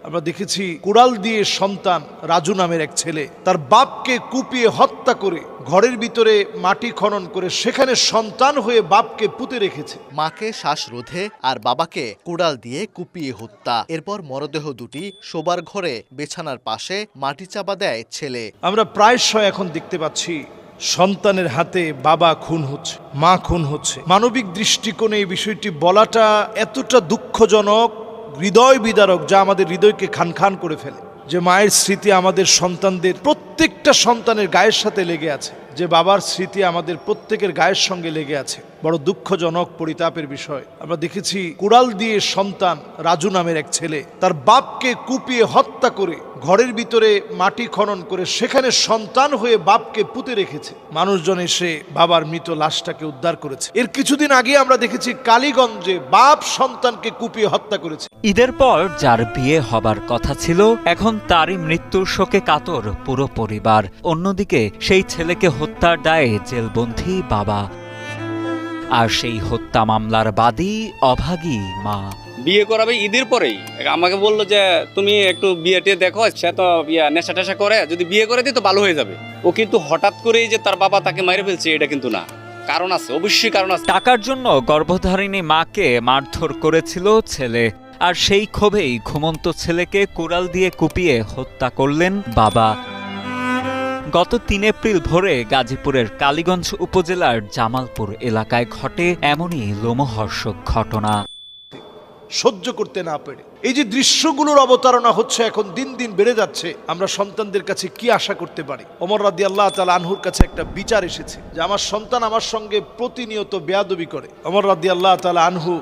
আমরা দেখেছি কুড়াল দিয়ে সন্তান রাজু নামের এক ছেলে তার বাপকে কুপিয়ে হত্যা করে ঘরের ভিতরে মাটি খনন করে সেখানে সন্তান হয়ে বাপকে পুঁতে রেখেছে। মাকে শ্বাসরোধে আর বাবাকে কুড়াল দিয়ে কুপিয়ে হত্যা। এরপর মরদেহ দুটি শোবার ঘরে বিছানার পাশে মাটি চাপা দেয় ছেলে। আমরা প্রায়শই এখন দেখতে পাচ্ছি সন্তানের হাতে বাবা খুন হচ্ছে, মা খুন হচ্ছে। মানবিক দৃষ্টিকোণে এই বিষয়টি বলাটা এতটা দুঃখজনক, হৃদয় বিদারক, যা আমাদের হৃদয়কে খান খান করে ফেলে। যে মায়ের স্মৃতি আমাদের সন্তানদের প্রত্যেকটা সন্তানের গায়ের সাথে লেগে আছে, যে বাবার স্মৃতি আমাদের প্রত্যেকের গায়ের সঙ্গে লেগে আছে। বড় দুঃখজনক, পরিতাপের বিষয়। আমরা দেখেছি কুড়াল দিয়ে সন্তান রাজু নামের এক ছেলে তার বাপকে কুপিয়ে হত্যা করে ঘরের ভিতরে মাটি খনন করে সেখানে সন্তান হয়ে বাপকে পুঁতে রেখেছে। মানুষজন এসে বাবার মৃত লাশটাকে উদ্ধার করেছে। এর কিছুদিন আগে আমরা দেখেছি কালীগঞ্জে বাপ সন্তানকে কুপিয়ে হত্যা করেছে। ঈদের পর যার বিয়ে হবার কথা ছিল, এখন তারই মৃত্যুর শোকে কাতর পুরো পরিবার। অন্যদিকে সেই ছেলেকে হত্যার দায়ে জেলবন্দী বাবা, আর সেই হত্যা মামলার বাদী অভাগী মা। বিয়ে করাবে ঈদের পরেই আমাকে বললো যে তুমি একটু বিয়েটি দেখো, সে তো নেশা টেশা করে, যদি বিয়ে করে দিই তো ভালো হয়ে যাবে। ও কিন্তু হঠাৎ করেই যে তার বাবা তাকে মেরে ফেলছে এটা কিন্তু না, কারণ আছে, অবশ্যই কারণ আছে। টাকার জন্য গর্ভধারিণী মাকে মারধর করেছিল ছেলে, আর সেই ক্ষোভেই ঘুমন্ত ছেলেকে কুড়াল দিয়ে কুপিয়ে হত্যা করলেন বাবা। গত ৩ এপ্রিল ভোরে গাজীপুরের কালীগঞ্জ উপজেলার জামালপুর এলাকায় ঘটে এমনই লোমহর্ষক ঘটনা। সহ্য করতে না পেরে এই যে দৃশ্যগুলোর অবতারণা হচ্ছে, এখন দিন দিন বেড়ে যাচ্ছে। আমরা সন্তানদের কাছে কি আশা করতে পারি? ওমর রাদিয়াল্লাহু তাআলা আনহুর কাছে একটা বিচার এসেছে যে আমার সন্তান আমার সঙ্গে প্রতিনিয়ত বেয়াদবি করে। ওমর রাদিয়াল্লাহু তাআলা আনহু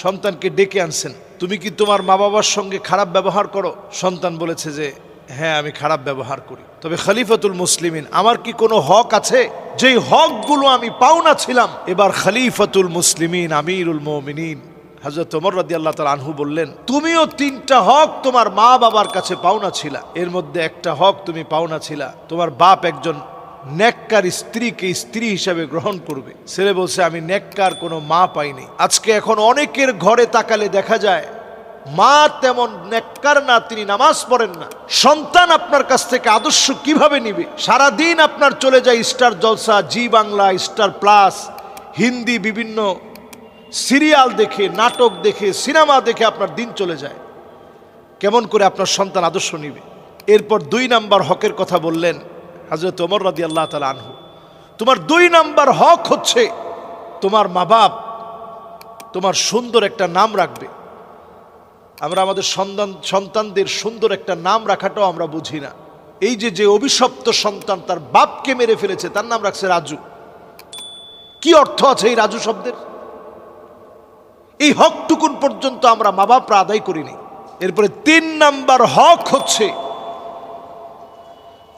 সন্তানকে ডেকে আনছেন, তুমি কি তোমার মা বাবার সঙ্গে খারাপ ব্যবহার করো? সন্তান বলেছে যে হ্যাঁ, আমি খারাপ ব্যবহার করি। তবে খলিফাতুল মুসলিমিন, আমার কি কোনো হক আছে? যেই হকগুলো আমি পাওনা ছিলাম, এবার খলিফাতুল মুসলিমিন আমিরুল মুমিনিন হযরত ওমর রাদিয়াল্লাহু তাআলা আনহু বললেন, তুমিও 3টা হক তোমার মা বাবার কাছে পাওনা ছিলা। এর মধ্যে একটা হক তুমি পাওনা ছিলা, তোমার বাপ একজন নেককার স্ত্রীকে স্ত্রী হিসাবে গ্রহণ করবে। ছেলে বলছে আমি নেককার কোনো মা পাইনি। আজকে এখন অনেকের ঘরে তাকালে দেখা যায় মা তেমন নেককার না, তিনি নামাজ পড়েন না। সন্তান আপনার কাছ থেকে আদর্শ কিভাবে নিবে? সারাদিন আপনার চলে যায় স্টার জলসা, জি বাংলা, স্টার প্লাস, হিন্দি বিভিন্ন সিরিয়াল দেখে, নাটক দেখে, সিনেমা দেখে আপনার দিন চলে যায়। কেমন করে আপনার সন্তান আদর্শ নিবে? এরপর 2 নাম্বার হকের কথা বললেন হযরত ওমর রাদিয়াল্লাহু তাআলা আনহু। তোমার 2 নাম্বার হক হচ্ছে তোমার মা বাপ তোমার সুন্দর একটা নাম রাখবে। আমরা আমাদের সন্তানদের সুন্দর একটা নাম রাখাটাও আমরা বুঝি না। এই যে অভিশপ্ত সন্তান তার বাপকে মেরে ফেলেছে, তার নাম রাখছে রাজু। কি অর্থ আছে এই রাজু শব্দের? এই হকটুকুন পর্যন্ত আমরা মা বাপরা আদায় করিনি। এরপরে 3 নাম্বার হক হচ্ছে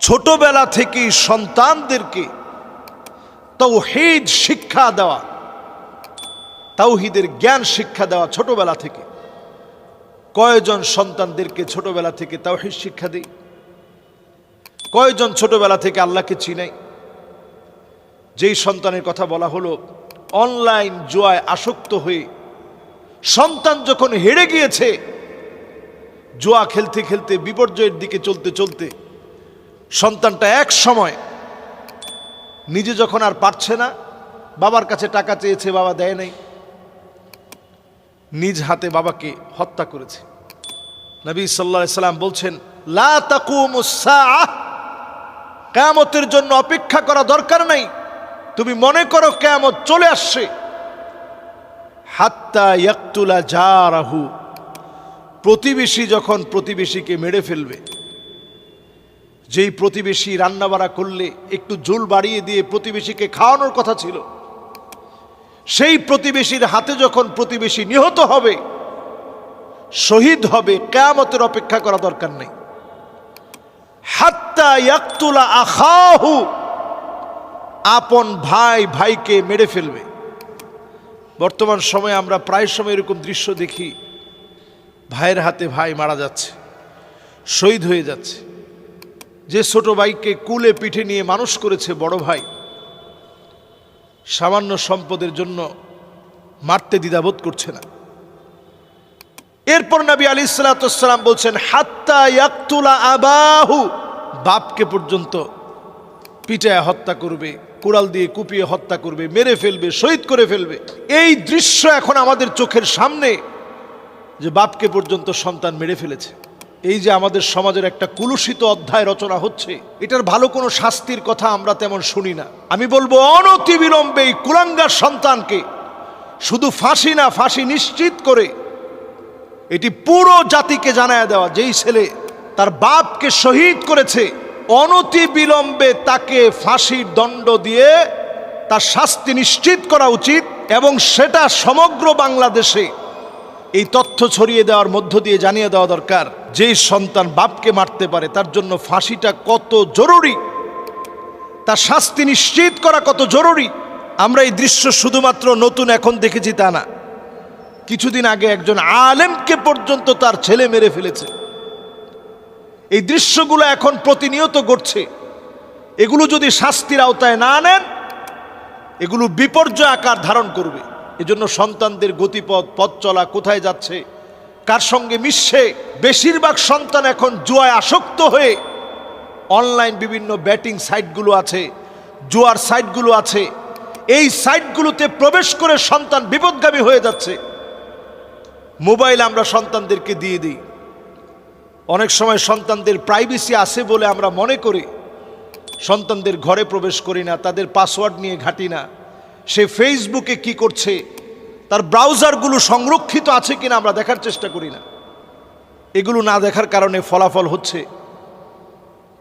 ছোটবেলা থেকেই সন্তানদেরকে তাওহীদ শিক্ষা দেওয়া, তাওহীদের জ্ঞান শিক্ষা দেওয়া ছোটবেলা থেকে। কয়জন সন্তানদেরকে ছোটবেলা থেকে তাওহীদ শিক্ষা দেই? কয়জন ছোটবেলা থেকে আল্লাহকে চিনাই? যেই সন্তানের কথা বলা হলো, অনলাইন জুয়ায় আসক্ত হয়ে সন্তান যখন হেরে গিয়েছে, জুয়া খেলতে খেলতে বিপর্যয়ের দিকে চলতে চলতে সন্তানটা এক সময় নিজে যখন আর পারছে না, বাবার কাছে টাকা চেয়েছে, বাবা দেয় নাই, নিজ হাতে বাবাকে হত্যা করেছে। নবী সাল্লাল্লাহু আলাইহি সাল্লাম বলছেন, লা তাকুমুস সাআহ, কিয়ামতের জন্য অপেক্ষা করা দরকার নাই, তুমি মনে করো কিয়ামত চলে আসছে। হাত্তা ইয়াকতুলা জারাহু, প্রতিবেশী যখন প্রতিবেশীকে মেরে ফেলবে, যেই প্রতিবেশী রান্নাবাড়া করলে একটু ঝোল বাড়িয়ে দিয়ে প্রতিবেশীকে খাওয়ানোর কথা ছিল, সেই প্রতিবেশীর হাতে যখন প্রতিবেশী নিহত হবে, শহীদ হবে, কিয়ামতের অপেক্ষা করা দরকার নেই। হাত্তা ইয়াকতুলা আখাহু, আপন ভাই ভাইকে মেরে ফেলবে। বর্তমান সময়ে আমরা প্রায় সময় এরকম দৃশ্য দেখি, ভাইয়ের হাতে ভাই মারা যাচ্ছে, শহীদ হয়ে যাচ্ছে। যে ছোট ভাইকে কুলে পিঠে নিয়ে মানুষ করেছে বড় ভাই, সামান্য সম্পদের জন্য মারতে দ্বিধাবোধ করছে না। এরপর নবী আলাইহিস সালাতু ওয়াস সালাম বলছেন হাত্তা ইয়াকতুলা আবাহু, বাপকে পর্যন্ত পিটায় হত্যা করবে, কুড়াল দিয়ে কুপিয়ে হত্যা করবে, মেরে ফেলবে, শহীদ করে ফেলবে। এই দৃশ্য এখন আমাদের চোখের সামনে, যে বাপকে পর্যন্ত সন্তান মেরে ফেলেছে। এই যে আমাদের সমাজের একটা কুলুষিত অধ্যায় রচনা হচ্ছে, এটার ভালো কোনো শাস্তির কথা আমরা তেমন শুনি না। আমি বলবো অনতিবিলম্বে এই কুলাঙ্গার সন্তানকে শুধু ফাঁসি না, ফাঁসি নিশ্চিত করে এটি পুরো জাতিকে জানায় দেওয়া, যেই ছেলে তার বাপকে শহীদ করেছে অনতিবিলম্বে তাকে ফাঁসির দণ্ড দিয়ে তার শাস্তি নিশ্চিত করা উচিত। এবং সেটা সমগ্র বাংলাদেশে এই তথ্য ছড়িয়ে দেওয়ার মধ্য দিয়ে জানিয়ে দেওয়া দরকার, যেই সন্তান বাপকে মারতে পারে তার জন্য ফাঁসিটা কত জরুরি, তার শাস্তি নিশ্চিত করা কত জরুরি। আমরা এই দৃশ্য শুধুমাত্র নতুন এখন দেখেছি তা না, কিছুদিন আগে একজন আলেমকে পর্যন্ত তার ছেলে মেরে ফেলেছে। এই দৃশ্যগুলো এখন প্রতিনিয়ত ঘটছে। এগুলো যদি শাস্তির আওতায় না নেন, এগুলো বিপর্যয় আকার ধারণ করবে। এজন্য সন্তানদের গতিপথ, পথ চলা, কোথায় যাচ্ছে, কার সঙ্গে মিশছে, বেশিরভাগ সন্তান এখন জুয়ায় আসক্ত হয়ে অনলাইন বিভিন্ন ব্যাটিং সাইটগুলো আছে, জুয়ার সাইটগুলো আছে, এই সাইটগুলোতে প্রবেশ করে সন্তান বিপদগামী হয়ে যাচ্ছে। মোবাইল আমরা সন্তানদেরকে দিয়ে দিই। অনেক সময় সন্তানদের প্রাইভেসি আছে বলে আমরা মনে করি সন্তানদের ঘরে প্রবেশ করি না, তাদের পাসওয়ার্ড নিয়ে ঘাঁটি না, সে ফেসবুকে কি করছে, তার ব্রাউজারগুলো সংরক্ষিত আছে কিনা আমরা দেখার চেষ্টা করি না। এগুলো না দেখার কারণে ফলাফল হচ্ছে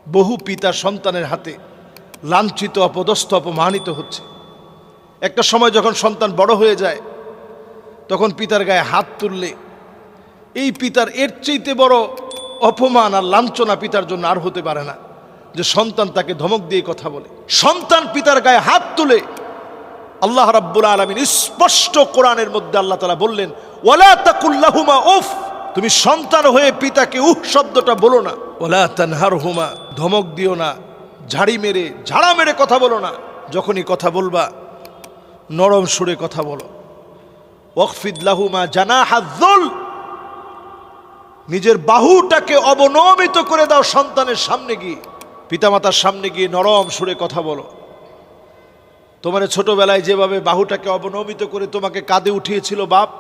বহু পিতা সন্তানের হাতে লাঞ্ছিত, অপদস্থ, অপমানিত হচ্ছে। একটা সময় যখন সন্তান বড় হয়ে যায়, তখন পিতার গায়ে হাত তুললে এই পিতার এর চাইতে বড় অপমান আর লাঞ্ছনা পিতার জন্য আর হতে পারে না, যে সন্তান তাকে ধমক দিয়ে কথা বলে। সন্তান পিতার গায়ে হাত তুলে, আল্লাহ রাব্বুল আলামিন স্পষ্ট কোরআনের মধ্যে আল্লাহ তাআলা বললেন, ওয়ালা তাকুল লাহুমা উফ, তুমি সন্তান হয়ে পিতাকে উফ শব্দটা বলো না। ওয়ালা তানহারহুমা, ধমক দিও না, ঝাড়া মেরে কথা বলো না। যখনই কথা বলবা নরম সুরে কথা বলো। ওয়াকফিদ লাহুমা জানাহাযুল, নিজের বাহুটাকে অবনমিত করে দাও সন্তানের সামনে গিয়ে, পিতামাতার সামনে গিয়ে নরম সুরে কথা বলো। তোমার ছোটবেলায় যেভাবে বাহুটাকে অবনমিত করে তোমাকে কাঁধে উঠিয়েছিল বাপ,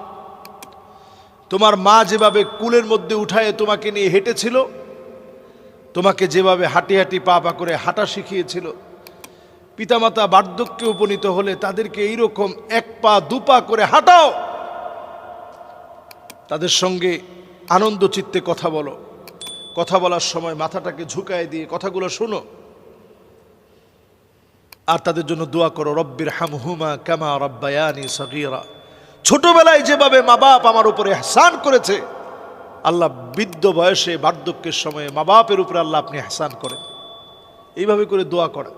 তোমার মা যেভাবে কুলের মধ্যে উঠায়ে তোমাকে নিয়ে হেঁটেছিল, তোমাকে যেভাবে হাঁটি হাঁটি পা পা করে হাঁটা শিখিয়েছিল, পিতামাতা বার্ধক্যে উপনীত হলে তাদেরকে এইরকম এক পা দুপা করে হাঁটাও, তাদের সঙ্গে আনন্দ চিত্তে কথা বলো। কথা বলার সময় মাথাটাকে ঝুঁকায় দিয়ে কথাগুলো শোনো, আর তাদের জন্য দোয়া করো, রব্বির হামহুমা কামা রাব্বায়ানি সগীরা। ছোটবেলায় যেভাবে মা বাপ আমার উপরে ইহসান করেছে, আল্লাহ বৃদ্ধ বয়সে বার্ধক্যের সময়ে মা বাপের উপরে আল্লাহ আপনি ইহসান করেন। এইভাবে করে দোয়া করা।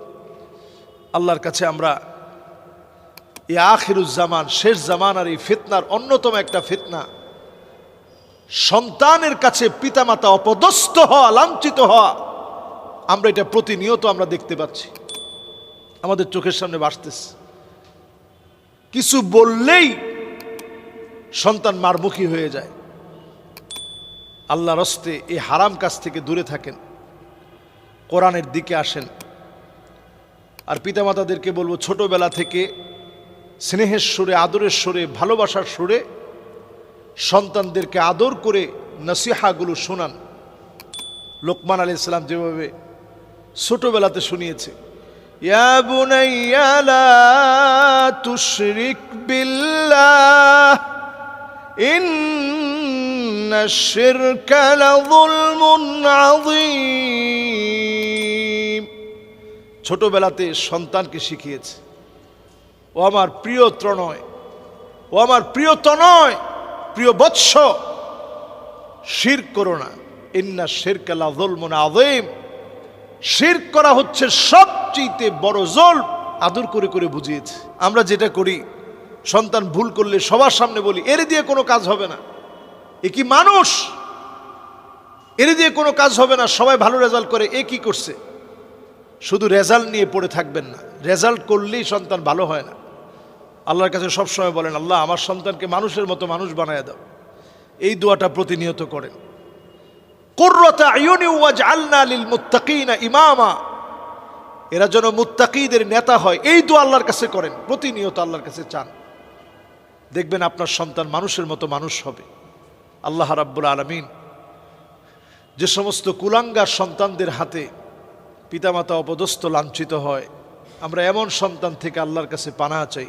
আল্লাহর কাছে আমরা এই আখিরুজ্জামান, শেষ জামানার এই ফিতনার অন্যতম একটা ফিতনা, সন্তানের কাছে পিতামাতা অপদস্থ হওয়া, লাঞ্ছিত হওয়া, আমরা এটা প্রতিনিয়ত আমরা দেখতে পাচ্ছি, আমাদের চোখের সামনে ভাসতেছে। কিছু বললেই সন্তান মারমুখী হয়ে যায়। আল্লাহর হস্তে এই হারাম কাজ থেকে দূরে থাকেন, কোরআনের দিকে আসেন। আর পিতামাতাদেরকে বলবো, ছোটবেলা থেকে স্নেহের সুরে, আদরের সুরে, ভালোবাসার সুরে সন্তানদেরকে আদর করে নসিহাগুলো শোনান। লোকমান আলাইহিস সালাম যেভাবে ছোটবেলাতে শুনিয়েছে, ইয়া বুনাইয়া লা তুশরিক বিল্লাহ ইন্নাশ শিরকা লাযুলমুন আযীম। ছোটবেলাতে সন্তানকে শিখিয়েছে, ও আমার প্রিয় ত্রণয়, ও আমার প্রিয় তনয়, প্রিয় বৎস, শিরক করো না। ইন্নাশ শিরকা লাযুলমুন আযীম, শিরক করা হচ্ছে সবচেয়ে বড় জুলম। আদর করে করে বুঝিয়েছে। আমরা যেটা করি, সন্তান ভুল করলে সবার সামনে বলি, এর দিয়ে কোনো কাজ হবে না, এ কি মানুষ, এর দিয়ে কোনো কাজ হবে না, সবাই ভালো রেজাল্ট করে, এ কি করছে। শুধু রেজাল্ট নিয়ে পড়ে থাকবেন না, রেজাল্ট করলেই সন্তান ভালো হয় না। আল্লাহর কাছে সবসময় বলেন, আল্লাহ আমার সন্তানকে মানুষের মতো মানুষ বানায় দাও। এই দোয়াটা প্রতিনিয়ত করেন। কুররাতা আয়ুনি ওয়াজআলনা লিল মুত্তাকিনা ইমামা, এরা যেন মুত্তাকিদের নেতা হয়, এই দোয়া আল্লাহর কাছে করেন, প্রতিনিয়ত আল্লাহর কাছে চান। দেখবেন আপনার সন্তান মানুষের মতো মানুষ হবে। আল্লাহ রাব্বুল আলামিন যে সমস্ত কুলাঙ্গার সন্তানদের হাতে পিতামাতা অপদস্থ লাঞ্ছিত হয়, আমরা এমন সন্তান থেকে আল্লাহর কাছে পানাহ চাই।